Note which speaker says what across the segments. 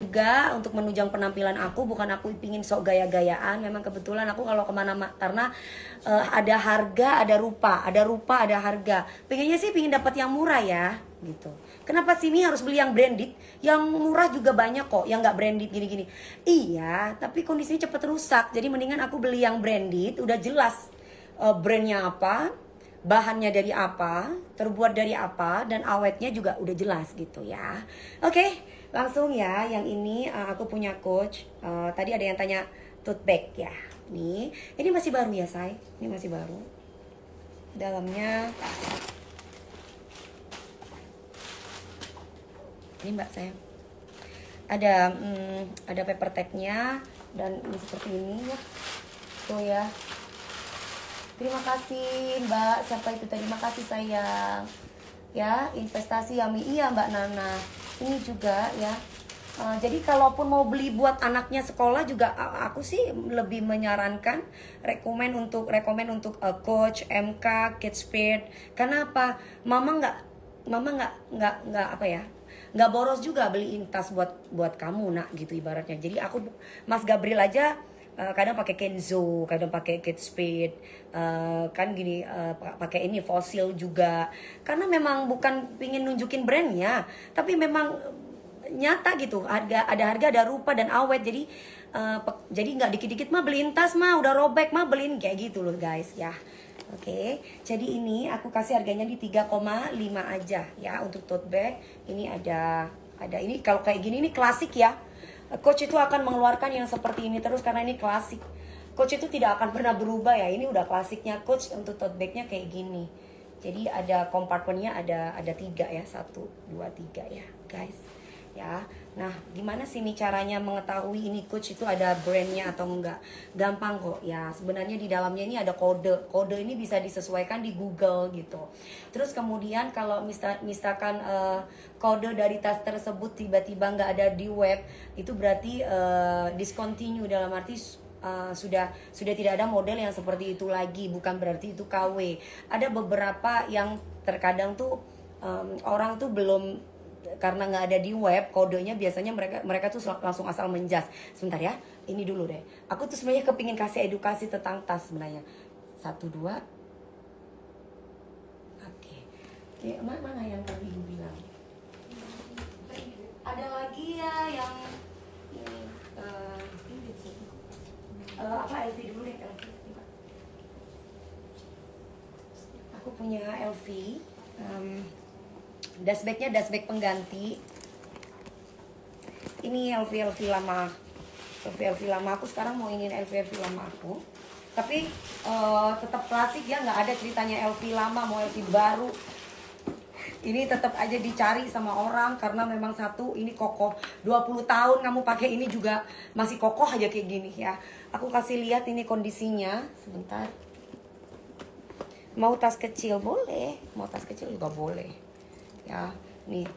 Speaker 1: juga untuk menunjang penampilan aku. Bukan aku pingin sok gaya-gayaan. Memang kebetulan aku kalau kemana-mana, karena ada harga, ada rupa, ada harga. Pengennya sih pingin dapat yang murah ya, gitu. Kenapa sih Mi harus beli yang branded? Yang murah juga banyak kok, yang nggak branded gini-gini. Iya, tapi kondisinya cepet rusak. Jadi mendingan aku beli yang branded, udah jelas brandnya apa, bahannya dari apa, terbuat dari apa, dan awetnya juga udah jelas gitu ya. Oke, langsung ya. Yang ini aku punya Coach. Tadi ada yang tanya tote bag ya. Nih, ini masih baru ya say. Ini masih baru. Dalamnya ini mbak sayang. Ada paper tagnya dan ini seperti ini ya. Tuh ya. Terima kasih Mbak, siapa itu tadi? Terima kasih sayang. Ya, investasi Yami. Iya Mbak Nana. Ini juga ya. Jadi kalaupun mau beli buat anaknya sekolah juga, aku sih lebih menyarankan rekomen untuk Coach, MK, Kitspeed. Karena apa? Mama nggak apa ya? Nggak boros juga beliin tas buat kamu nak gitu ibaratnya. Jadi aku Mas Gabriel aja kadang pakai Kenzo, kadang pakai Kitspeed, kan gini, pakai ini Fossil juga, karena memang bukan pingin nunjukin brandnya, tapi memang nyata gitu, ada harga, ada rupa dan awet. Jadi nggak dikit-dikit mah beliin tas mah udah robek mah beliin kayak gitu loh guys ya. Oke, jadi ini aku kasih harganya di 3,5 aja ya untuk tote bag. Ini ada ini, kalau kayak gini ini klasik ya. Coach itu akan mengeluarkan yang seperti ini terus karena ini klasik. Coach itu tidak akan pernah berubah ya. Ini udah klasiknya Coach untuk tote bagnya kayak gini. Jadi ada kompartmennya, ada 3 ya, 1, 2, 3 ya guys. Ya, nah gimana sih nih caranya mengetahui ini Coach itu ada brandnya atau enggak? Gampang kok ya. Sebenarnya di dalamnya ini ada kode. Kode ini bisa disesuaikan di Google gitu. Terus kemudian kalau misalkan kode dari tas tersebut tiba-tiba nggak ada di web, itu berarti discontinue, dalam arti sudah tidak ada model yang seperti itu lagi. Bukan berarti itu KW. Ada beberapa yang terkadang tuh orang tuh belum, karena nggak ada di web kodenya, biasanya mereka tuh langsung asal menjas. Sebentar ya, ini dulu deh. Aku tuh sebenarnya kepingin kasih edukasi tentang tas sebenarnya. 1, 2. Oke. Mana yang tadi ibu bilang? Ada lagi ya yang apa, LV dulu deh, LV. Aku punya LV. Dashbagnya dashbag pengganti. Ini LV lama. LV lama aku sekarang mau ingin LV lama aku. Tapi tetap klasik ya, nggak ada ceritanya LV lama mau LV baru. Ini tetap aja dicari sama orang karena memang satu ini kokoh. 20 tahun kamu pakai ini juga masih kokoh aja kayak gini ya. Aku kasih lihat ini kondisinya sebentar. Mau tas kecil boleh, mau tas kecil juga boleh. Ya, nih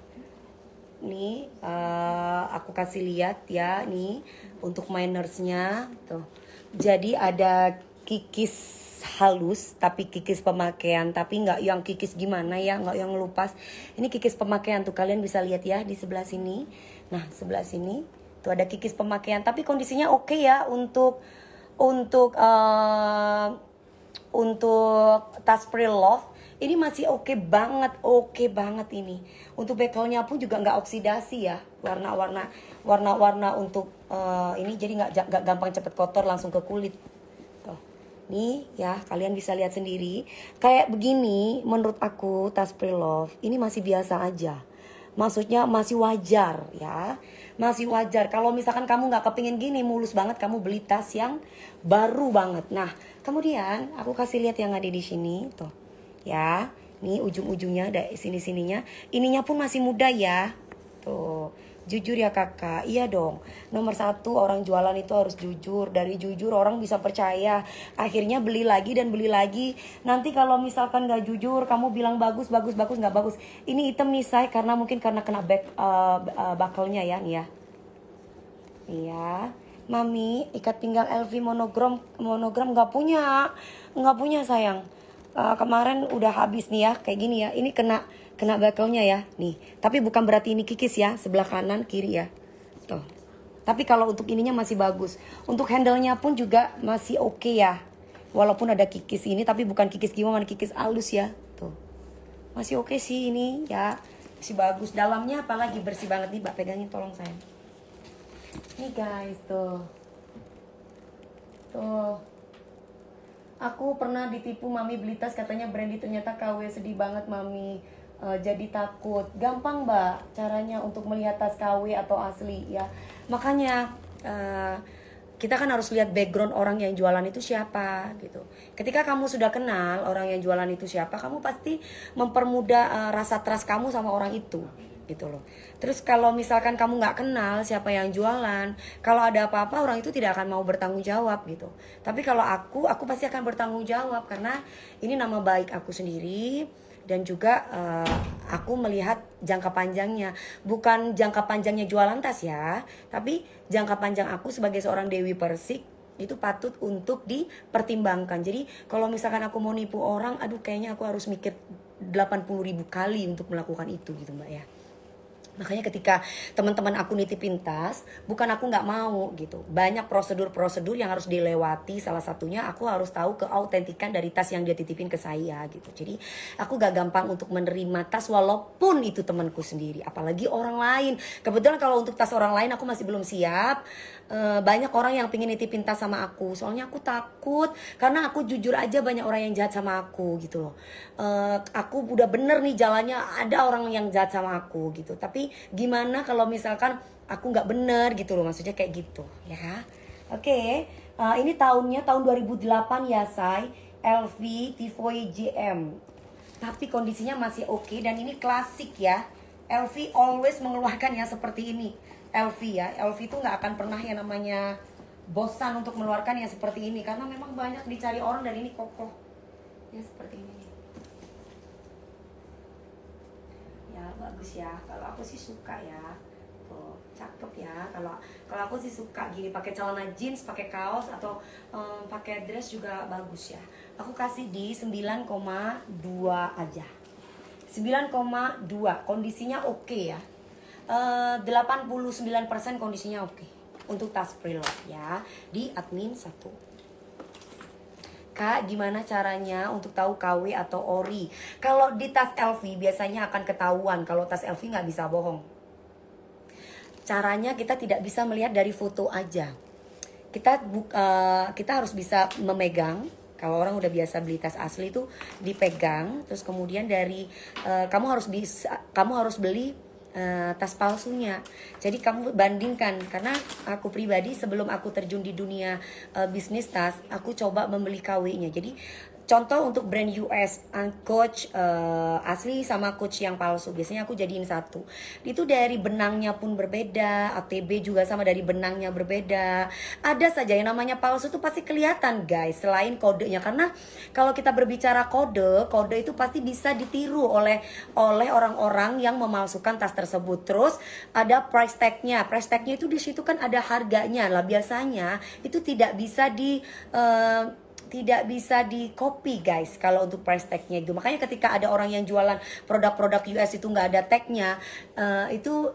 Speaker 1: aku kasih lihat ya, nih untuk minersnya tuh. Jadi ada kikis halus tapi kikis pemakaian, tapi nggak yang kikis gimana ya, nggak yang ngelupas. Ini kikis pemakaian tuh, kalian bisa lihat ya di sebelah sini. Nah sebelah sini tuh ada kikis pemakaian, tapi kondisinya oke ya untuk tas pre-love. Ini masih oke banget ini. Untuk bekelnya pun juga nggak oksidasi ya, warna untuk ini, jadi nggak gampang cepet kotor langsung ke kulit. Tuh, nih ya kalian bisa lihat sendiri. Kayak begini, menurut aku tas pre-love ini masih biasa aja. Maksudnya masih wajar ya, masih wajar. Kalau misalkan kamu nggak kepingin gini mulus banget, kamu beli tas yang baru banget. Nah kemudian aku kasih lihat yang ada di sini tuh. Ya, nih ujung-ujungnya ada sini-sininya. Ininya pun masih muda ya. Tuh, jujur ya kakak. Iya dong. Nomor 1 orang jualan itu harus jujur. Dari jujur orang bisa percaya. Akhirnya beli lagi dan beli lagi. Nanti kalau misalkan gak jujur, kamu bilang bagus gak bagus. Ini hitam nih say, karena mungkin karena kena buckle-nya ya, nih ya. Iya. Mami, ikat pinggang LV monogram gak punya sayang. Kemarin udah habis nih ya, kayak gini ya. Ini kena buckle-nya ya, nih. Tapi bukan berarti ini kikis ya, sebelah kanan kiri ya. Tuh. Tapi kalau untuk ininya masih bagus. Untuk handle-nya pun juga masih oke ya. Walaupun ada kikis ini, tapi bukan kikis gimana, kikis halus ya. Tuh. Masih oke sih ini ya. Masih bagus. Dalamnya apalagi bersih banget nih, Mbak pegangin tolong saya. Nih guys, tuh. Tuh. Aku pernah ditipu Mami beli tas katanya brandy, ternyata KW, sedih banget Mami. Jadi takut. Gampang Mbak caranya untuk melihat tas KW atau asli ya. Makanya kita kan harus lihat background orang yang jualan itu siapa gitu. Ketika kamu sudah kenal orang yang jualan itu siapa, kamu pasti mempermudah rasa trust kamu sama orang itu gitu loh. Terus kalau misalkan kamu nggak kenal siapa yang jualan, kalau ada apa-apa orang itu tidak akan mau bertanggung jawab gitu. Tapi kalau aku pasti akan bertanggung jawab karena ini nama baik aku sendiri. Dan juga aku melihat jangka panjangnya. Bukan jangka panjangnya jualan tas ya, tapi jangka panjang aku sebagai seorang Dewi Persik itu patut untuk dipertimbangkan. Jadi kalau misalkan aku mau nipu orang, aduh kayaknya aku harus mikir 80.000 kali untuk melakukan itu gitu Mbak ya. Makanya ketika teman-teman aku nitipin tas, bukan aku nggak mau gitu. Banyak prosedur-prosedur yang harus dilewati. Salah satunya aku harus tahu keautentikan dari tas yang dia titipin ke saya gitu. Jadi aku gak gampang untuk menerima tas walaupun itu temanku sendiri. Apalagi orang lain. Kebetulan kalau untuk tas orang lain aku masih belum siap. Banyak orang yang pengen nitipin tas sama aku. Soalnya aku takut. Karena aku jujur aja banyak orang yang jahat sama aku gitu loh. Aku udah bener nih jalannya, ada orang yang jahat sama aku gitu. Tapi gimana kalau misalkan aku nggak bener gitu loh, maksudnya kayak gitu ya. Oke, ini tahunnya tahun 2008 ya say. LV Tivoy JM. Tapi kondisinya masih oke dan ini klasik ya. LV always mengeluarkan yang seperti ini. LV ya, LV itu nggak akan pernah yang namanya bosan untuk mengeluarkan yang seperti ini karena memang banyak dicari orang dan ini kokoh. Ya seperti ini. Ya bagus ya, kalau aku sih suka ya. Tuh, cakep ya. Kalau aku sih suka gini, pakai celana jeans, pakai kaos atau pakai dress juga bagus ya. Aku kasih di 9,2 aja. 9,2, kondisinya oke ya. 89% kondisinya oke untuk tas preload ya di admin 1. Kak, gimana caranya untuk tahu KW atau ori? Kalau di tas LV biasanya akan ketahuan. Kalau tas LV nggak bisa bohong. Caranya kita tidak bisa melihat dari foto aja. Kita harus bisa memegang. Kalau orang udah biasa beli tas asli itu dipegang, terus kemudian dari kamu harus beli tas palsunya. Jadi kamu bandingkan, karena aku pribadi sebelum aku terjun di dunia bisnis tas, aku coba membeli KW-nya. Jadi contoh untuk brand US, Coach asli sama Coach yang palsu, biasanya aku jadiin satu. Itu dari benangnya pun berbeda, ATB juga sama dari benangnya berbeda. Ada saja yang namanya palsu itu pasti kelihatan guys, selain kodenya. Karena kalau kita berbicara kode itu pasti bisa ditiru oleh orang-orang yang memalsukan tas tersebut. Terus ada price tag-nya. Price tag-nya itu di situ kan ada harganya lah. Biasanya itu tidak bisa di copy guys kalau untuk price tag-nya itu. Makanya ketika ada orang yang jualan produk-produk US itu nggak ada tag-nya, itu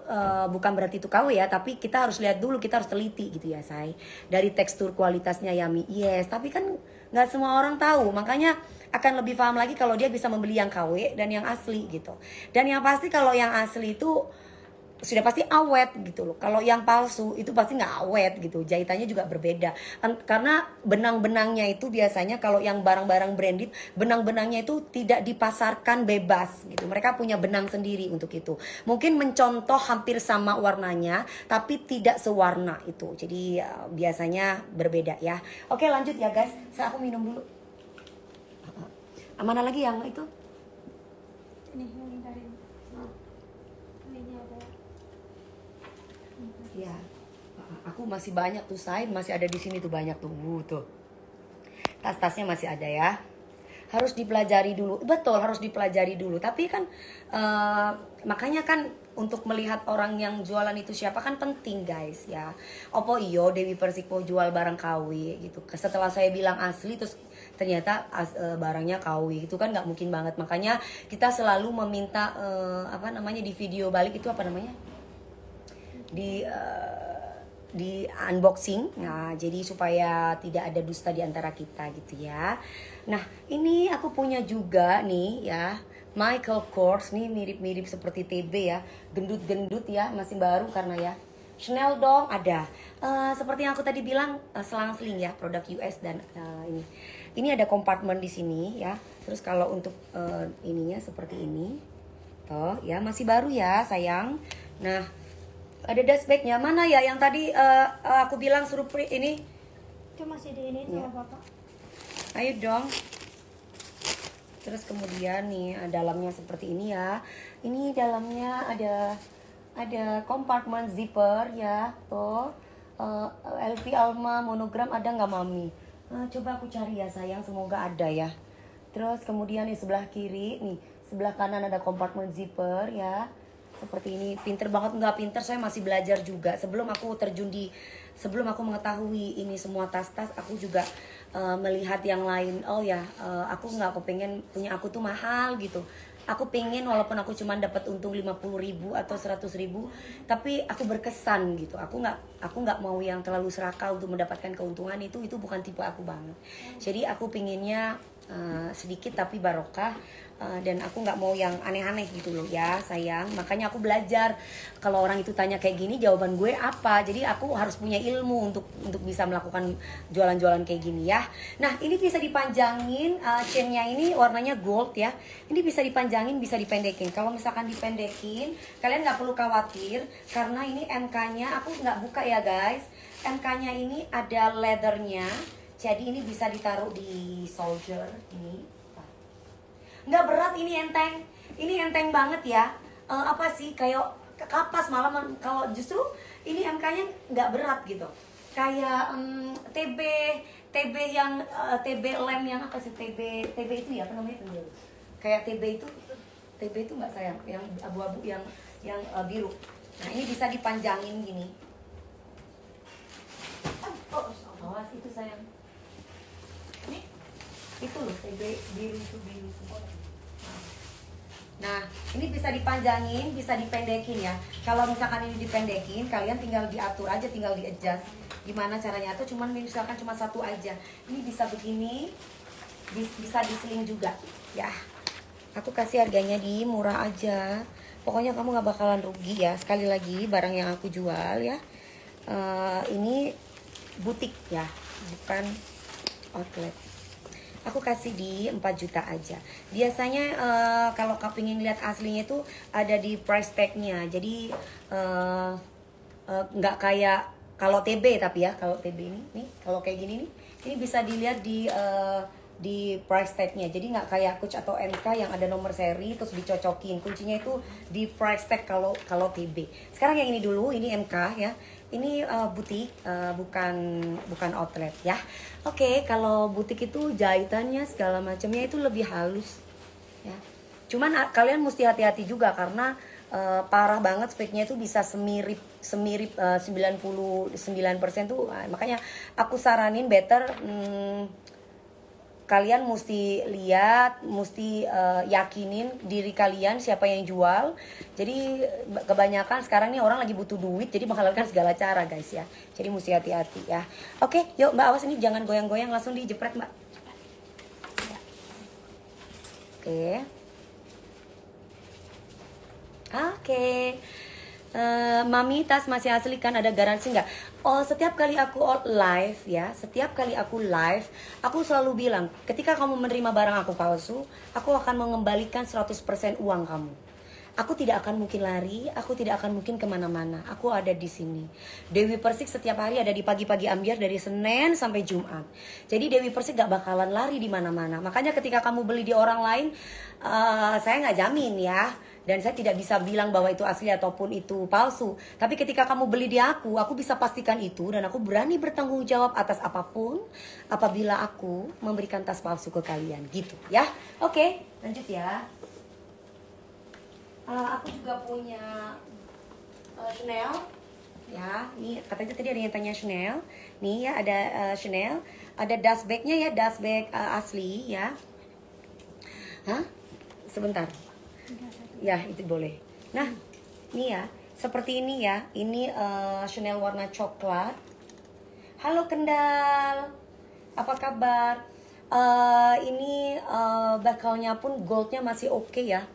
Speaker 1: bukan berarti itu KW ya, tapi kita harus lihat dulu, kita harus teliti gitu ya say. Dari tekstur kualitasnya yummy, yes, tapi kan nggak semua orang tahu. Makanya akan lebih paham lagi kalau dia bisa membeli yang KW dan yang asli gitu. Dan yang pasti kalau yang asli itu sudah pasti awet gitu loh. Kalau yang palsu itu pasti nggak awet gitu. Jahitannya juga berbeda. Karena benang-benangnya itu biasanya kalau yang barang-barang branded, benang-benangnya itu tidak dipasarkan bebas gitu. Mereka punya benang sendiri untuk itu. Mungkin mencontoh hampir sama warnanya, tapi tidak sewarna itu. Jadi biasanya berbeda ya. Oke lanjut ya guys. Aku minum dulu. Mana lagi yang itu?
Speaker 2: Ini yang dari ini ada.
Speaker 1: Ya, aku masih banyak tuh say, masih ada di sini tuh banyak tuh, tuh. Tas-tasnya masih ada ya. Harus dipelajari dulu, betul harus dipelajari dulu. Tapi kan makanya kan untuk melihat orang yang jualan itu siapa kan penting guys ya. Opo iyo Dewi Persik mau jual barang KW gitu. Setelah saya bilang asli terus ternyata barangnya KW itu kan nggak mungkin banget. Makanya kita selalu meminta di video balik itu apa namanya? di unboxing. Nah, jadi supaya tidak ada dusta di antara kita gitu ya. Nah, ini aku punya juga nih ya, Michael Kors nih, mirip-mirip seperti TB ya, gendut-gendut ya, masih baru karena ya. Chanel dong ada. Seperti yang aku tadi bilang, selang-seling ya, produk US dan ini. Ini ada kompartemen di sini ya. Terus kalau untuk ininya seperti ini, toh ya masih baru ya sayang. Nah, ada dust bagnya mana ya yang tadi aku bilang suruh ini?
Speaker 2: Itu masih di ini
Speaker 1: Ya.
Speaker 2: sama Bapak.
Speaker 1: Ayo dong. Terus kemudian nih dalamnya seperti ini ya. Ini dalamnya ada kompartemen zipper ya. Tuh LV Alma monogram ada nggak mami? Coba aku cari ya sayang, semoga ada ya. Terus kemudian di sebelah kiri nih, sebelah kanan ada kompartemen zipper ya. Seperti ini, pinter banget nggak pinter, saya masih belajar juga. Sebelum aku mengetahui ini semua tas-tas, aku juga melihat yang lain. Oh ya, aku nggak kepengen punya aku tuh mahal gitu. Aku pengen walaupun aku cuma dapat untung 50.000 atau 100.000, tapi aku berkesan gitu. Aku nggak mau yang terlalu serakah untuk mendapatkan keuntungan, itu bukan tipe aku banget. Jadi aku pinginnya sedikit tapi barokah, dan aku nggak mau yang aneh-aneh gitu loh ya sayang. Makanya aku belajar, kalau orang itu tanya kayak gini jawaban gue apa. Jadi aku harus punya ilmu untuk bisa melakukan jualan-jualan kayak gini ya. Nah, ini bisa dipanjangin, chainnya ini warnanya gold ya. Ini bisa dipanjangin, bisa dipendekin. Kalau misalkan dipendekin, kalian nggak perlu khawatir karena ini MK-nya aku nggak buka ya guys. MK-nya ini ada leathernya, jadi ini bisa ditaruh di soldier ini. Nggak berat, ini enteng banget ya. Apa sih, kayak kapas malah. Kalau justru ini MK-nya nggak berat gitu, kayak TB yang TB lem yang apa sih, TB itu ya, apa namanya itu, kayak TB itu nggak sayang, yang abu-abu yang biru. Nah, ini bisa dipanjangin gini. Awas itu sayang, itu loh TB biru itu. Nah, ini bisa dipanjangin, bisa dipendekin ya. Kalau misalkan ini dipendekin, kalian tinggal diatur aja, tinggal di-adjust gimana caranya. Atau cuman misalkan cuma satu aja. Ini bisa begini, bisa diseling juga ya. Aku kasih harganya di murah aja. Pokoknya kamu gak bakalan rugi ya. Sekali lagi, barang yang aku jual ya, ini butik ya, bukan outlet. Aku kasih di 4 juta aja. Biasanya kalau kau pengen lihat aslinya itu ada di price tag-nya. Jadi nggak kayak kalau TB, tapi ya kalau TB ini nih, kalau kayak gini nih, ini bisa dilihat di price tag-nya. Jadi nggak kayak Coach atau MK yang ada nomor seri terus dicocokin. Kuncinya itu di price tag kalau TB. Sekarang yang ini dulu, ini MK ya. Ini butik, bukan outlet ya. Oke, kalau butik itu jahitannya segala macamnya itu lebih halus ya. Cuman kalian mesti hati-hati juga karena parah banget fake-nya itu bisa semirip 99% tuh. Makanya aku saranin better kalian mesti lihat, mesti yakinin diri kalian siapa yang jual. Jadi kebanyakan sekarang nih orang lagi butuh duit, jadi menghalalkan segala cara guys ya. Jadi mesti hati-hati ya. Oke, yuk Mbak, awas ini jangan goyang-goyang, langsung dijepret Mbak. Oke. Mami, tas masih asli kan, ada garansi nggak? Oh, setiap kali aku live ya, aku selalu bilang, ketika kamu menerima barang aku palsu, aku akan mengembalikan 100% uang kamu. Aku tidak akan mungkin lari, aku tidak akan mungkin kemana-mana. Aku ada di sini. Dewi Persik setiap hari ada di pagi-pagi ambiar dari Senin sampai Jumat. Jadi Dewi Persik gak bakalan lari di mana-mana. Makanya ketika kamu beli di orang lain, saya nggak jamin ya. Dan saya tidak bisa bilang bahwa itu asli ataupun itu palsu. Tapi ketika kamu beli di aku bisa pastikan itu. Dan aku berani bertanggung jawab atas apapun apabila aku memberikan tas palsu ke kalian. Gitu ya. Oke, lanjut ya. Aku juga punya Chanel. Ya, nih katanya tadi ada yang tanya Chanel. Nih ya, ada Chanel. Ada dust bag-nya ya, dust bag asli ya. Hah? Sebentar. Ya, itu boleh. Nah, nih ya, seperti ini ya. Ini Chanel warna coklat. Halo Kendal, apa kabar? Ini bakalnya pun goldnya masih oke ya.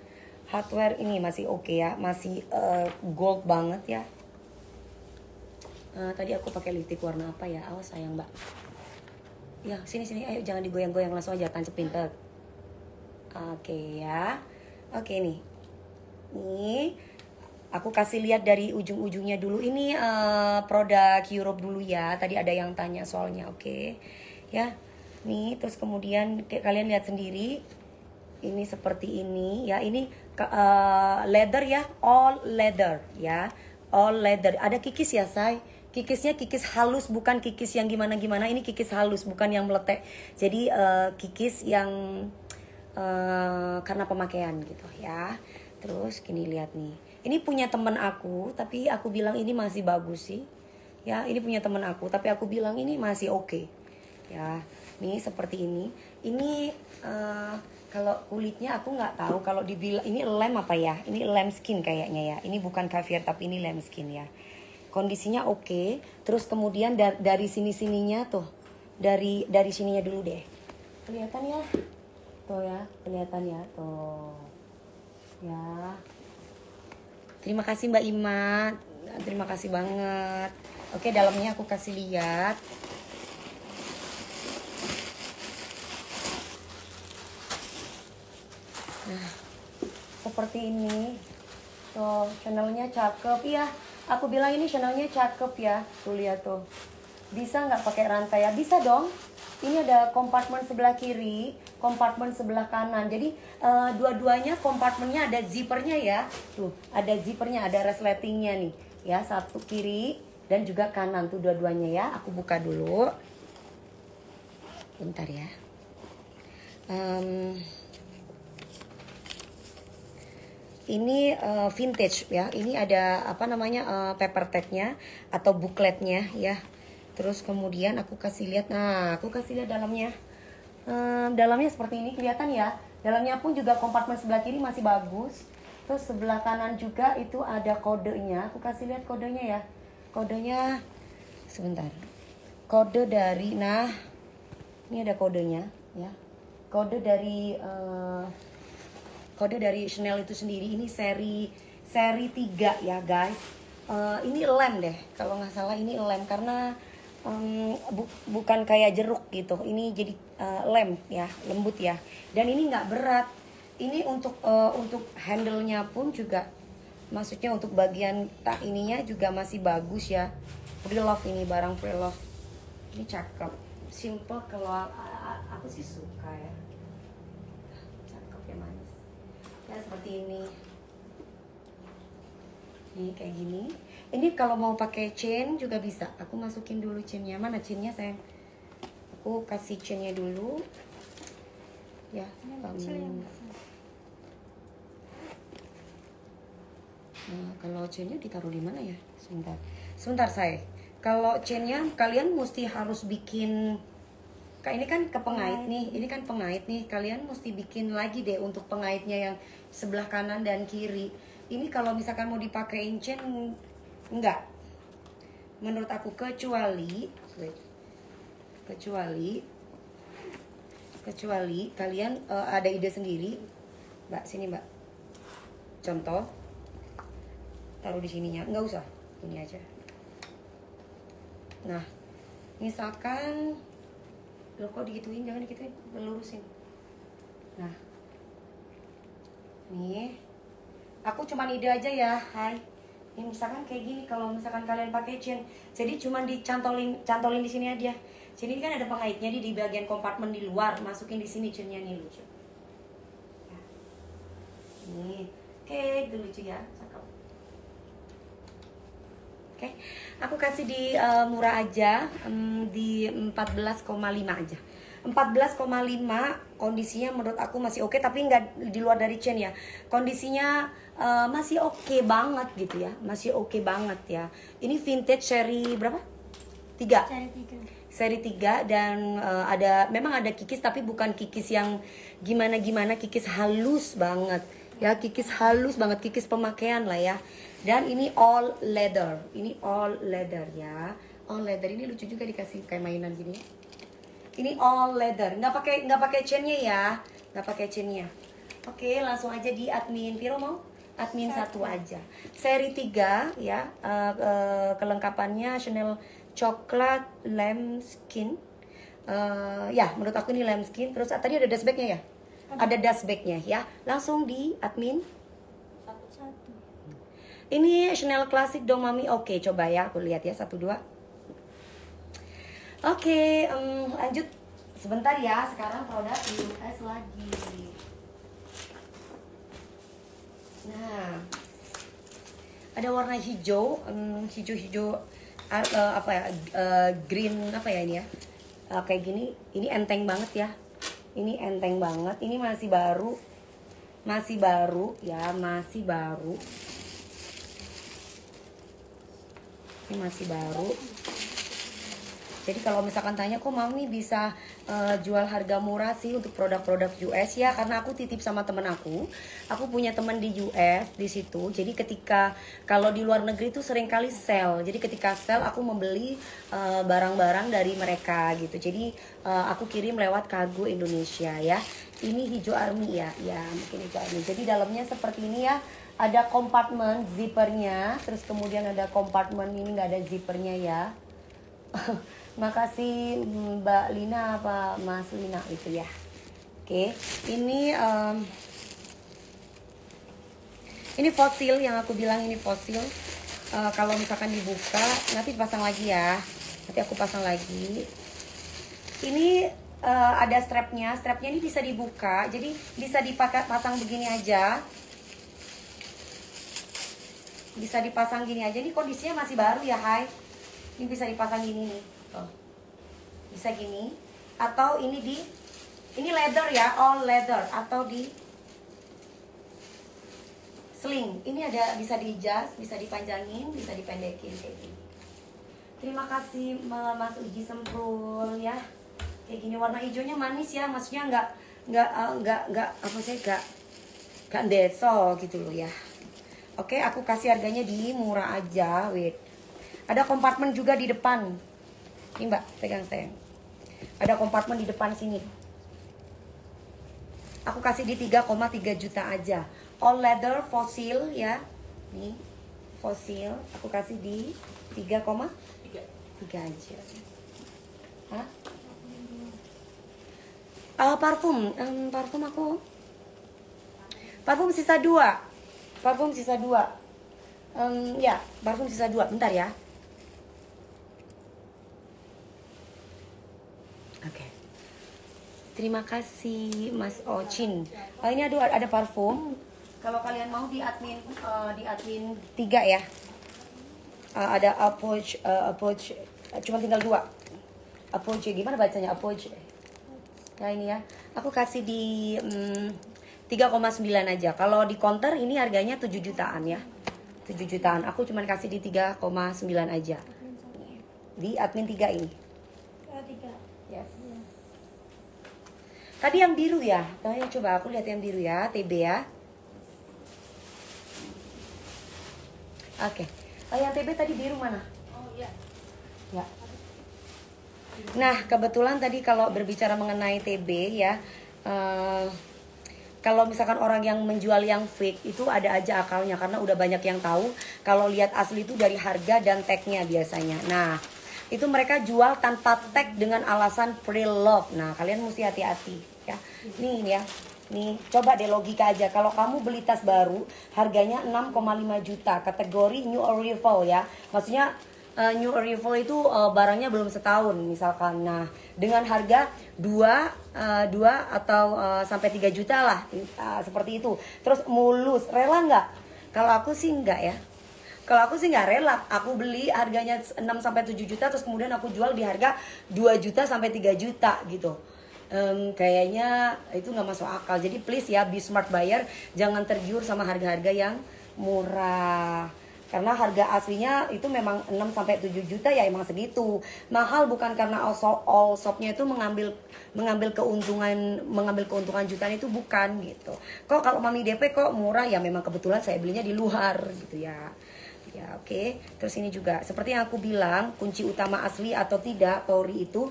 Speaker 1: Hardware ini masih oke ya, masih gold banget ya. Tadi aku pakai lipstick warna apa ya? Awas sayang mbak. Ya sini, ayo jangan digoyang-goyang, langsung aja tancepin tuh. Oke ya. Oke nih. Nih, aku kasih lihat dari ujung-ujungnya dulu. Ini produk Europe dulu ya. Tadi ada yang tanya soalnya, oke. Ya, nih terus kemudian kalian lihat sendiri. Ini seperti ini ya. Ini leather ya, all leather ya, all leather. Ada kikis ya, say. Kikisnya kikis halus, bukan kikis yang gimana-gimana. Ini kikis halus, bukan yang meletek. Jadi kikis yang karena pemakaian gitu ya. Terus gini lihat nih. Ini punya temen aku, tapi aku bilang ini masih bagus sih. Ya, ini punya temen aku, tapi aku bilang ini masih oke. Ya, nih seperti ini. Ini kalau kulitnya aku nggak tahu kalau dibilang ini lem apa ya. Ini lem skin kayaknya ya. Ini bukan caviar tapi ini lem skin ya. Kondisinya oke. Terus kemudian dari sini-sininya tuh. Dari sininya dulu deh. Kelihatan ya? Tuh ya, kelihatan ya tuh. Ya. Terima kasih Mbak Ima. Terima kasih banget. Oke, dalamnya aku kasih lihat. Nah, seperti ini. Tuh, Chanelnya cakep ya. Aku bilang ini Chanelnya cakep ya. Tuh lihat tuh. Bisa nggak pakai rantai ya? Bisa dong. Ini ada kompartemen sebelah kiri, kompartemen sebelah kanan. Jadi dua-duanya kompartemennya ada zippernya ya. Tuh, ada zippernya, ada resletingnya nih. Ya, satu kiri dan juga kanan tuh dua-duanya ya. Aku buka dulu. Bentar ya. Ini vintage ya. Ini ada apa namanya paper tag-nya atau bookletnya ya. Terus kemudian aku kasih lihat. Nah, aku kasih lihat dalamnya. Dalamnya seperti ini kelihatan ya. Dalamnya pun juga kompartemen sebelah kiri masih bagus. Terus sebelah kanan juga itu ada kodenya. Aku kasih lihat kodenya ya. Kodenya sebentar. Kode dari ini ada kodenya ya. Kode dari Chanel itu sendiri. Ini seri 3 ya guys. Ini lem deh. Kalau nggak salah ini lem karena bukan kayak jeruk gitu. Ini jadi lem ya, lembut ya. Dan ini nggak berat. Ini untuk handle-nya pun juga, maksudnya untuk bagian ininya juga masih bagus ya. Pre-love ini, barang pre-love. Ini cakep, simple. Kalau aku sih suka ya. Cakep ya, manis. Ya seperti ini. Ini kayak gini. Ini kalau mau pakai chain juga bisa. Aku masukin dulu chainnya. Mana chainnya sayang? Aku kasih chainnya dulu. Ya. Nah, kalau chainnya ditaruh di mana ya? Sebentar saya. Kalau chainnya kalian mesti harus bikin. Kak ini kan ke pengait nih. Ini kan pengait nih. Kalian mesti bikin lagi deh untuk pengaitnya yang sebelah kanan dan kiri. Ini kalau misalkan mau dipakein chain enggak, menurut aku kecuali kalian ada ide sendiri. Mbak sini mbak, contoh taruh di sininya, nggak usah ini aja. Nah misalkan lo kok digituin, jangan digituin, lurusin. Nah nih aku cuman ide aja ya. Hai, ini misalkan kayak gini. Kalau misalkan kalian pakai chain, jadi cuman cantolin di sini aja. Sini kan ada pengaitnya di bagian kompartemen di luar, masukin di sini chainnya nih, lucu. Ya. Nih, oke, itu lucu ya, cakep. Oke, aku kasih di murah aja, di 14,5 aja. 14,5 kondisinya menurut aku masih oke, tapi nggak di luar dari chain ya. Kondisinya masih oke banget gitu ya, masih oke banget ya. Ini vintage seri berapa? 3. Seri 3 dan memang ada kikis, tapi bukan kikis yang gimana-gimana, kikis halus banget ya, kikis halus banget, kikis pemakaian lah ya. Dan ini all leather. Ini all leather ya. All leather ini lucu juga dikasih kayak mainan gini. Ini all leather. Nggak pakai chainnya ya. Nggak pakai chainnya. Oke, langsung aja di admin. Piro mau? Admin 1 aja. Seri 3 ya. Kelengkapannya Chanel coklat lambskin. Ya, menurut aku ini lambskin. Terus tadi ada dust bagnya ya? Ada dust bagnya ya. Langsung di admin.
Speaker 2: Satu.
Speaker 1: Ini Chanel klasik dong mami. Oke, coba ya aku lihat ya 1 2. Oke, lanjut sebentar ya. Sekarang produk US lagi. Nah, ada warna hijau, hijau apa ya, green apa ya ini ya, kayak gini. Ini enteng banget ya. Ini enteng banget. Ini masih baru ya, masih baru. Ini masih baru. Jadi kalau misalkan tanya kok mami bisa jual harga murah sih untuk produk-produk US ya, karena aku titip sama temen aku. Aku punya teman di US di situ. Jadi ketika kalau di luar negeri tuh sering kali sale. Jadi ketika sale aku membeli barang-barang dari mereka gitu. Jadi aku kirim lewat kargo Indonesia ya. Ini hijau army ya, ya mungkin hijau army. Jadi dalamnya seperti ini ya. Ada kompartemen zippernya, terus kemudian ada kompartemen ini nggak ada zippernya ya. Makasih Mbak Lina apa Mas Lina itu ya. Oke, ini fosil yang aku bilang, ini fosil. Kalau misalkan dibuka nanti pasang lagi ya. Nanti aku pasang lagi. Ini ada strapnya. Strapnya ini bisa dibuka, jadi bisa dipakai pasang begini aja. Bisa dipasang gini aja. Ini kondisinya masih baru ya, Hai. Ini bisa dipasang gini nih. Oh. Bisa gini. Atau ini leather ya, all leather. Atau di sling. Ini ada bisa di-adjust, bisa dipanjangin, bisa dipendekin kayak gini. Terima kasih Mas Uji Semprul ya. Kayak gini, warna hijaunya manis ya. Maksudnya nggak apa sih, nggak deso gitu loh ya. Oke, aku kasih harganya di murah aja. Wait. Ada kompartemen juga di depan. Ini Mbak, pegang sayang. Ada kompartemen di depan sini. Aku kasih di 3,3 juta aja. All leather fosil ya. Nih, fosil. Aku kasih di 3,3 aja. Hah? Parfum. Parfum sisa 2. Parfum sisa 2. Ya, parfum sisa 2. Bentar ya. Oke. Terima kasih Mas Ocin. Ini ada parfum. Kalau kalian mau di admin 3 ya. Ada approach cuma tinggal 2. Approach gimana bacanya approach? Nah ini ya. Aku kasih di 3,9 aja. Kalau di counter ini harganya 7 jutaan ya. 7 jutaan. Aku cuman kasih di 3,9 aja. Di admin 3 ini.
Speaker 2: 3.
Speaker 1: Yes. Tadi yang biru ya. Coba aku lihat yang biru ya, TB ya. Oke. Yang TB tadi biru mana?
Speaker 2: Oh iya.
Speaker 1: Ya. Nah, kebetulan tadi kalau berbicara mengenai TB ya, kalau misalkan orang yang menjual yang fake itu ada aja akalnya, karena udah banyak yang tahu kalau lihat asli itu dari harga dan tagnya biasanya. Nah, itu mereka jual tanpa tag dengan alasan pre-love. Nah, kalian mesti hati-hati ya. Nih ya. Nih, coba deh logika aja. Kalau kamu beli tas baru, harganya 6,5 juta, kategori new arrival ya. Maksudnya new arrival itu barangnya belum setahun misalkan. Nah, dengan harga 2 atau sampai 3 juta lah, seperti itu. Terus mulus, rela nggak? Kalau aku sih nggak ya. Kalau aku sih nggak rela. Aku beli harganya 6 sampai 7 juta, terus kemudian aku jual di harga 2 juta sampai 3 juta gitu. Kayaknya itu nggak masuk akal. Jadi please ya, be smart buyer, jangan tergiur sama harga-harga yang murah. Karena harga aslinya itu memang 6 sampai 7 juta ya, emang segitu. Mahal bukan karena all shopnya itu mengambil keuntungan jutaan, itu bukan gitu. Kok kalau mami DP kok murah ya, memang kebetulan saya belinya di luar gitu ya. Ya, oke. Terus ini juga seperti yang aku bilang, kunci utama asli atau tidak Tori itu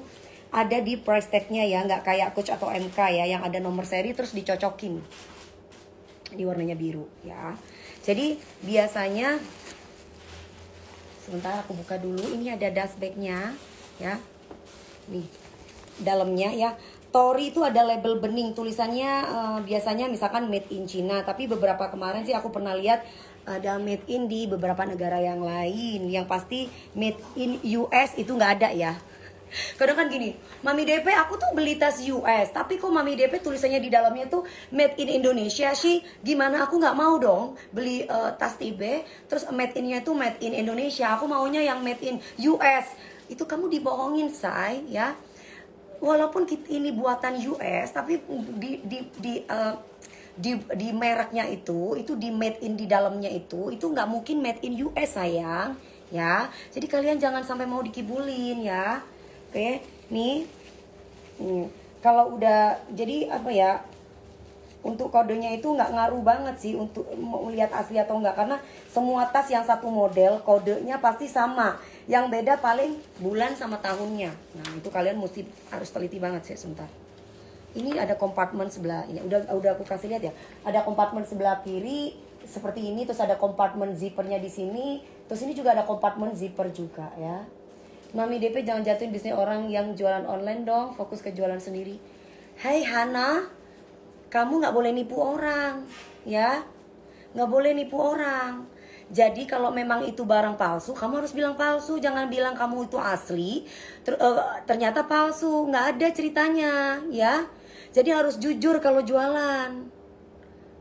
Speaker 1: ada di price tag-nya ya, nggak kayak Coach atau MK ya yang ada nomor seri terus dicocokin. Di warnanya biru ya. Jadi biasanya sebentar aku buka dulu, ini ada dust bag-nya ya. Nih, dalamnya ya. Tori itu ada label bening, tulisannya biasanya misalkan made in China, tapi beberapa kemarin sih aku pernah lihat ada made in di beberapa negara yang lain. Yang pasti made in US itu nggak ada ya. Kadang kan gini, Mami DP aku tuh beli tas US, tapi kok Mami DP tulisannya di dalamnya tuh made in Indonesia sih. Gimana, aku nggak mau dong beli tas TB terus made innya tuh made in Indonesia. Aku maunya yang made in US. Itu kamu dibohongin, say ya. Walaupun ini buatan US, tapi di mereknya itu di made in di dalamnya itu nggak mungkin made in US sayang ya. Jadi kalian jangan sampai mau dikibulin ya. Oke, nih kalau udah jadi apa ya, untuk kodenya itu nggak ngaruh banget sih untuk mau lihat asli atau enggak, karena semua tas yang satu model kodenya pasti sama. Yang beda paling bulan sama tahunnya. Nah, itu kalian mesti harus teliti banget sih. Sebentar. Ini ada kompartemen sebelah ini. Udah aku kasih lihat ya. Ada kompartemen sebelah kiri seperti ini, terus ada kompartemen zippernya di sini. Terus ini juga ada kompartemen zipper juga ya. Mami DP jangan jatuhin bisnis orang yang jualan online dong, fokus ke jualan sendiri. Hai Hana, kamu nggak boleh nipu orang, ya, nggak boleh nipu orang. Jadi kalau memang itu barang palsu, kamu harus bilang palsu, jangan bilang kamu itu asli. Ternyata palsu, nggak ada ceritanya, ya. Jadi harus jujur kalau jualan,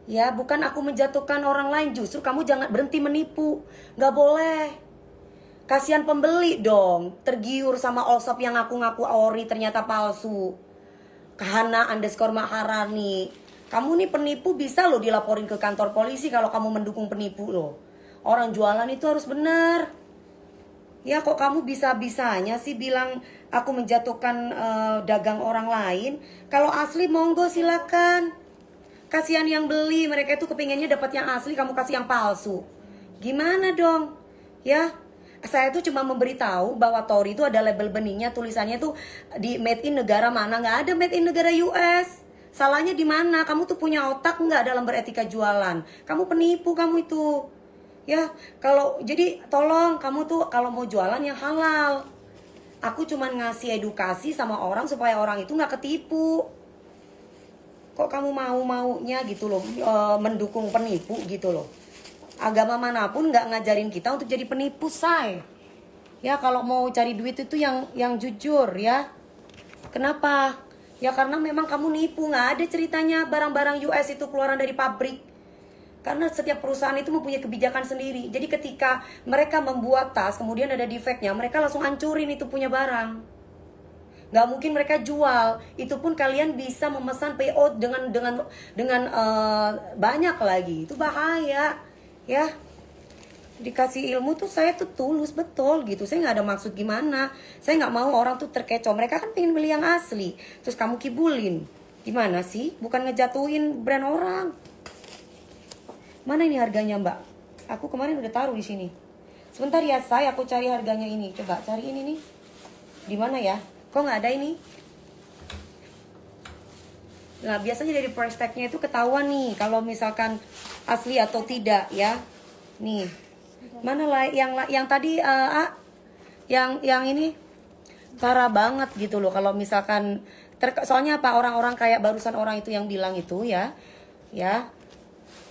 Speaker 1: ya. Bukan aku menjatuhkan orang lain, justru kamu jangan berhenti menipu, nggak boleh. Kasihan pembeli dong, tergiur sama all shop yang ngaku-ngaku ori ternyata palsu. Hana_Maharani, kamu nih penipu, bisa loh dilaporin ke kantor polisi kalau kamu mendukung penipu loh. Orang jualan itu harus benar. Ya kok kamu bisa-bisanya sih bilang aku menjatuhkan dagang orang lain. Kalau asli monggo silakan. Kasihan yang beli, mereka itu kepinginnya dapat yang asli, kamu kasih yang palsu. Gimana dong? Ya, saya tuh cuma memberitahu bahwa Tori itu ada label beningnya, tulisannya tuh di made in negara mana, nggak ada made in negara US. Salahnya di mana? Kamu tuh punya otak nggak dalam beretika jualan? Kamu penipu kamu itu. Ya, kalau jadi tolong kamu tuh kalau mau jualan yang halal. Aku cuma ngasih edukasi sama orang supaya orang itu nggak ketipu. Kok kamu mau-maunya gitu loh, mendukung penipu gitu loh. Agama manapun nggak ngajarin kita untuk jadi penipu, say. Ya, kalau mau cari duit itu yang jujur ya. Kenapa? Ya karena memang kamu nipu, nggak ada ceritanya barang-barang US itu keluaran dari pabrik. Karena setiap perusahaan itu mempunyai kebijakan sendiri. Jadi ketika mereka membuat tas, kemudian ada defeknya, mereka langsung hancurin itu punya barang. Gak mungkin mereka jual. Itu pun kalian bisa memesan PO dengan banyak lagi. Itu bahaya, ya. Dikasih ilmu tuh saya tuh tulus betul gitu. Saya nggak ada maksud gimana. Saya nggak mau orang tuh terkecoh. Mereka kan pengen beli yang asli. Terus kamu kibulin. Gimana sih? Bukan ngejatuhin brand orang. Mana ini harganya mbak? Aku kemarin udah taruh di sini. Sebentar ya saya, aku cari harganya ini. Coba cari ini nih. Di mana ya? Kok nggak ada ini? Nah biasanya dari price tag-nya itu ketahuan nih kalau misalkan asli atau tidak ya. Nih. Mana lah yang tadi yang ini parah banget gitu loh kalau misalkan soalnya apa, orang-orang kayak barusan orang itu yang bilang itu ya.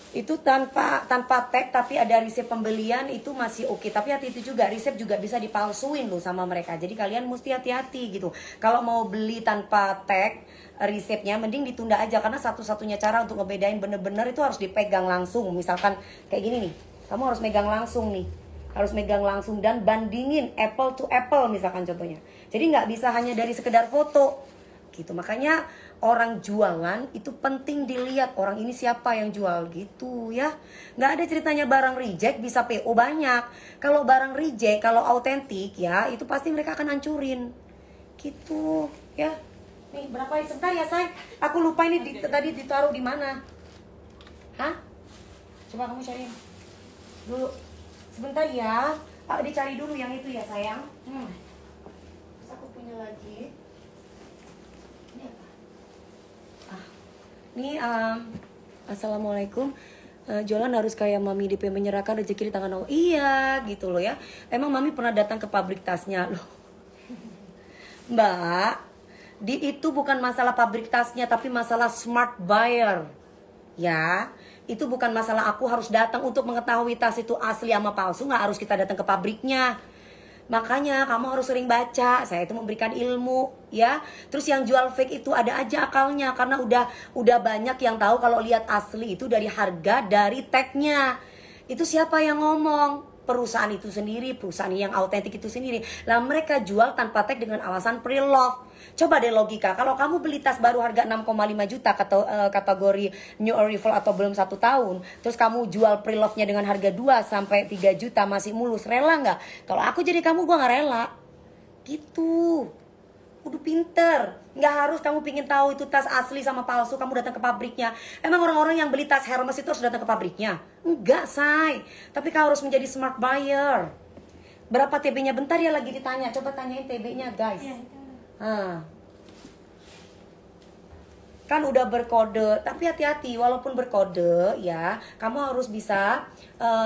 Speaker 1: Itu tanpa tag tapi ada resep pembelian itu masih oke. Tapi hati itu juga, resep juga bisa dipalsuin loh sama mereka. Jadi kalian mesti hati-hati gitu. Kalau mau beli tanpa tag resepnya mending ditunda aja, karena satu-satunya cara untuk ngebedain bener-bener itu harus dipegang langsung. Misalkan kayak gini nih, kamu harus megang langsung nih, harus megang langsung dan bandingin apple to apple misalkan contohnya. Jadi nggak bisa hanya dari sekedar foto gitu. Makanya orang jualan itu penting dilihat orang ini siapa yang jual gitu ya. Nggak ada ceritanya barang reject bisa PO banyak. Kalau barang reject, kalau autentik ya itu pasti mereka akan hancurin gitu ya. Nih berapa ya, sebentar ya say, aku lupa ini tadi ditaruh di mana. Hah? Coba kamu cariin dulu. Sebentar ya. Dicari dulu yang itu ya sayang. Terus aku punya lagi. Ini apa? Ini Assalamualaikum. Jualan harus kayak Mami DP menyerahkan rezeki di tangan Allah. Iya gitu loh ya. Emang Mami pernah datang ke pabrik tasnya loh. Mbak, itu bukan masalah pabrik tasnya, tapi masalah smart buyer. Ya, itu bukan masalah aku harus datang untuk mengetahui tas itu asli sama palsu. Nggak harus kita datang ke pabriknya. Makanya kamu harus sering baca. Saya itu memberikan ilmu, ya. Terus yang jual fake itu ada aja akalnya, karena udah banyak yang tahu kalau lihat asli itu dari harga, dari tagnya. Itu siapa yang ngomong? Perusahaan itu sendiri, perusahaan yang autentik itu sendiri. Lah mereka jual tanpa tag dengan alasan pre-love. Coba deh logika, kalau kamu beli tas baru harga 6,5 juta kategori new arrival atau belum 1 tahun, terus kamu jual pre-love-nya dengan harga 2 sampai 3 juta masih mulus, rela nggak? Kalau aku jadi kamu, gua nggak rela. Gitu. Udah pinter. Nggak harus kamu pingin tahu itu tas asli sama palsu, kamu datang ke pabriknya. Emang orang-orang yang beli tas Hermes itu harus datang ke pabriknya? Enggak, say. Tapi kau harus menjadi smart buyer. Berapa TB-nya? Bentar ya, lagi ditanya. Coba tanyain TB-nya, guys. Kan udah berkode, tapi hati-hati, walaupun berkode ya, kamu harus bisa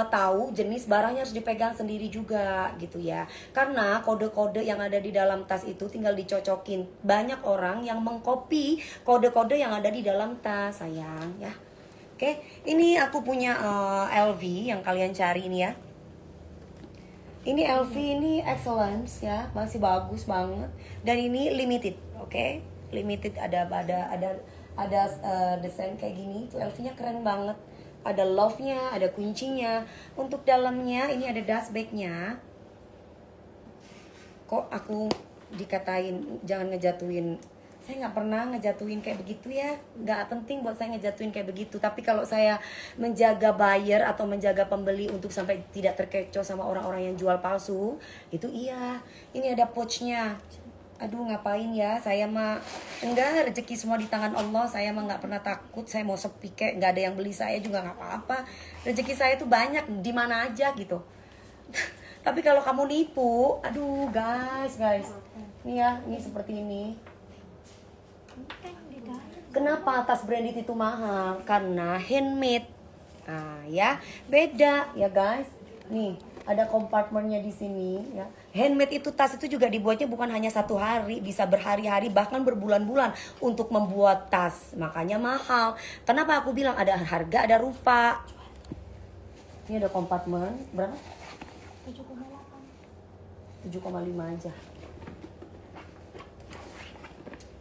Speaker 1: tahu jenis barangnya, harus dipegang sendiri juga gitu ya. Karena kode-kode yang ada di dalam tas itu tinggal dicocokin. Banyak orang yang mengcopy kode-kode yang ada di dalam tas, sayang ya. Oke, ini aku punya LV yang kalian cari ini ya. Ini LV ini excellence ya, masih bagus banget. Dan ini limited, oke? Limited ada desain kayak gini. Tuh LV-nya keren banget. Ada love-nya, ada kuncinya. Untuk dalamnya ini ada dust bag-nya. Kok aku dikatain jangan ngejatuhin? Saya nggak pernah ngejatuhin kayak begitu ya. Nggak penting buat saya ngejatuhin kayak begitu. Tapi kalau saya menjaga buyer atau menjaga pembeli untuk sampai tidak terkecoh sama orang-orang yang jual palsu, itu iya. Ini ada pouch-nya. Aduh, ngapain ya? Saya mah enggak, rezeki semua di tangan Allah. Saya mah nggak pernah takut. Saya mau sepi kayak nggak ada yang beli saya juga nggak apa-apa. Rezeki saya tuh banyak di mana aja gitu. Tapi kalau kamu nipu, aduh guys. Nih ya, ini seperti ini. Kenapa tas branded itu mahal? Karena handmade. Nah, ya, beda ya guys. Nih, ada kompartemennya di sini ya. Handmade itu tas itu juga dibuatnya bukan hanya 1 hari, bisa berhari-hari bahkan berbulan-bulan untuk membuat tas. Makanya mahal. Kenapa aku bilang ada harga, ada rupa. Ini ada kompartemen berapa? 7,8. 7,5 aja.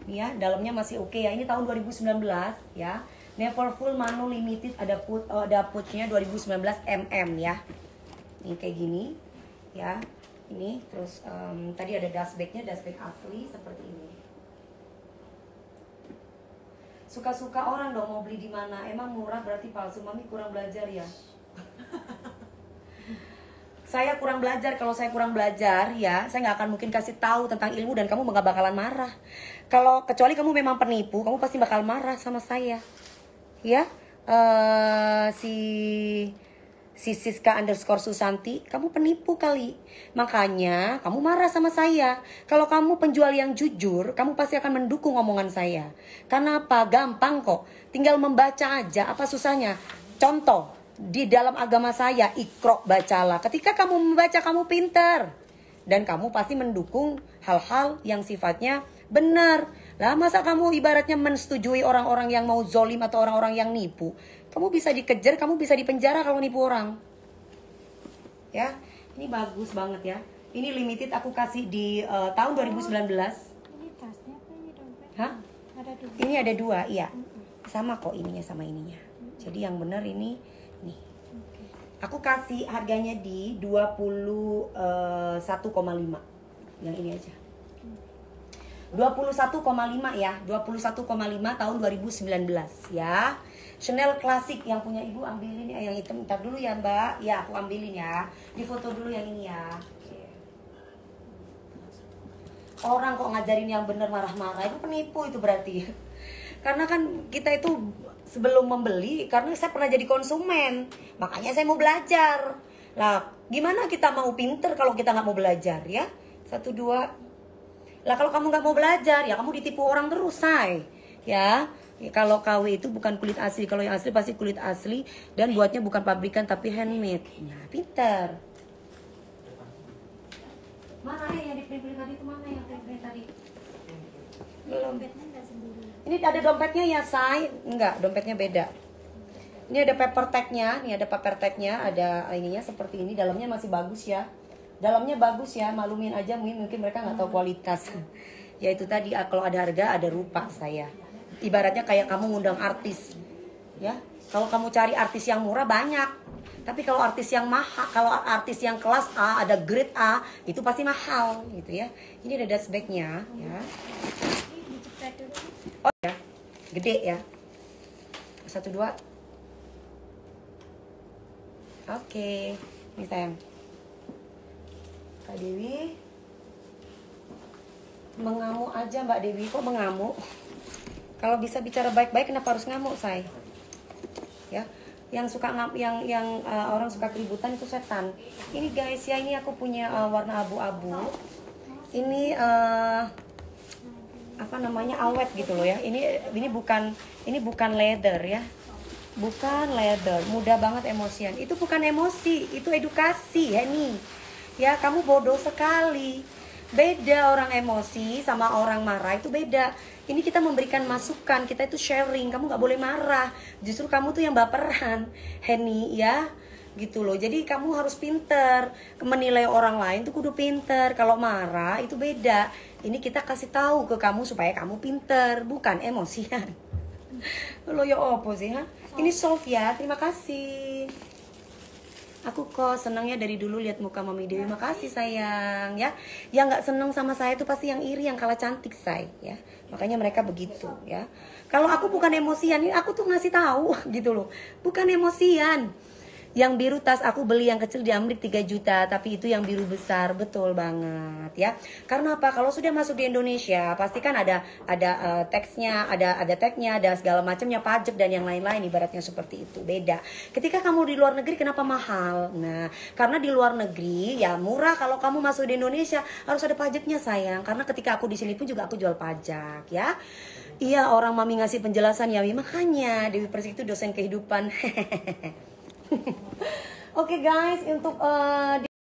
Speaker 1: Ya, dalamnya masih oke ya. Ini tahun 2019 ya. Neverfull Mano Limited, ada pouch-nya 2019 mm ya. Ini kayak gini ya. Ini terus tadi ada dust bag-nya, dust bag asli seperti ini. Suka-suka orang dong mau beli di mana. Emang murah berarti palsu. Mami kurang belajar ya. Saya kurang belajar. Kalau saya kurang belajar ya, saya nggak akan mungkin kasih tahu tentang ilmu dan kamu nggak bakalan marah. Kalau kecuali kamu memang penipu, kamu pasti bakal marah sama saya. Ya, si Siska_Susanti, kamu penipu kali. Makanya kamu marah sama saya. Kalau kamu penjual yang jujur, kamu pasti akan mendukung omongan saya. Karena apa? Gampang kok. Tinggal membaca aja. Apa susahnya? Contoh. Di dalam agama saya, Iqra bacalah. Ketika kamu membaca, kamu pintar. Dan kamu pasti mendukung hal-hal yang sifatnya benar. Lah masa kamu ibaratnya mensetujui orang-orang yang mau zolim atau orang-orang yang nipu? Kamu bisa dikejar, kamu bisa dipenjara kalau nipu orang. Ya, ini bagus banget ya. Ini limited, aku kasih di tahun 2019.
Speaker 2: Ini tasnya apa ini dompet?
Speaker 1: Hah?
Speaker 2: Ada 2.
Speaker 1: Ini ada 2, iya. Sama kok ininya sama ininya. Jadi yang benar ini nih. Aku kasih harganya di 21,5. Yang ini aja. 21,5 ya. 21,5 tahun 2019 ya. Chanel klasik yang punya ibu ambilin ya, yang hitam. Ntar dulu ya mbak. Ya aku ambilin ya. Di foto dulu yang ini ya. Orang kok ngajarin yang bener marah-marah. Itu penipu itu berarti. Karena kan kita itu sebelum membeli, karena saya pernah jadi konsumen, makanya saya mau belajar. Lah Gimana kita mau pinter kalau kita nggak mau belajar ya? 1, 2. Lah kalau kamu nggak mau belajar ya kamu ditipu orang terus, say. Ya. Kalau KW itu bukan kulit asli. Kalau yang asli pasti kulit asli dan buatnya bukan pabrikan tapi handmade. Nah, pinter. Mana yang di-print tadi itu mana yang print tadi? Belum.
Speaker 2: Dompetnya nggak sendiri.
Speaker 1: Ini ada dompetnya ya, say? Enggak, dompetnya beda. Ini ada paper tag-nya, nih ada paper tag-nya, ada ininya seperti ini, dalamnya masih bagus ya. Dalamnya bagus ya, maklumin aja mungkin mereka nggak tahu kualitas. Ya itu tadi, kalau ada harga ada rupa saya. Ibaratnya kayak kamu ngundang artis. Ya, kalau kamu cari artis yang murah banyak. Tapi kalau artis yang mahal, kalau artis yang kelas A, ada grade A, itu pasti mahal gitu ya. Ini ada dust bag-nya ya.
Speaker 2: Ini dicepat dulu.
Speaker 1: Oh ya, gede ya. 1, 2. Oke, ini sayang. Kak Dewi mengamuk aja Mbak Dewi, kok mengamuk? Kalau bisa bicara baik-baik kenapa harus ngamuk, say? Ya, yang suka orang suka keributan itu setan. Ini guys ya, ini aku punya warna abu-abu. Ini apa namanya, awet gitu loh ya. Ini bukan leather ya. Bukan leather, mudah banget emosian. Itu bukan emosi, itu edukasi ya nih. Ya, kamu bodoh sekali. Beda orang emosi sama orang marah itu beda. Ini kita memberikan masukan, kita itu sharing. Kamu nggak boleh marah. Justru kamu tuh yang baperan, Henny ya. Gitu loh. Jadi kamu harus pinter menilai orang lain tuh kudu pinter. Kalau marah itu beda. Ini kita kasih tahu ke kamu supaya kamu pinter, bukan emosian. Lo ya opo sih, ha? Ini soft ya, terima kasih. Aku kok senangnya dari dulu lihat muka Mami Dewi. Makasih sayang ya. Yang nggak seneng sama saya itu pasti yang iri, yang kalah cantik, say ya. Makanya mereka begitu ya. Kalau aku bukan emosian, ini aku tuh ngasih tahu gitu loh. Bukan emosian. Yang biru tas aku beli yang kecil di Amerika 3 juta, tapi itu yang biru besar, betul banget ya. Karena apa? Kalau sudah masuk di Indonesia, pasti kan ada teksnya, ada tagnya, ada segala macamnya, pajak dan yang lain-lain, ibaratnya seperti itu. Beda. Ketika kamu di luar negeri kenapa mahal? Nah, karena di luar negeri ya murah. Kalau kamu masuk di Indonesia harus ada pajaknya, sayang. Karena ketika aku di sini pun juga aku jual pajak ya. Iya, orang Mami ngasih penjelasan ya, makanya Dewi Persik itu dosen kehidupan. Oke guys, untuk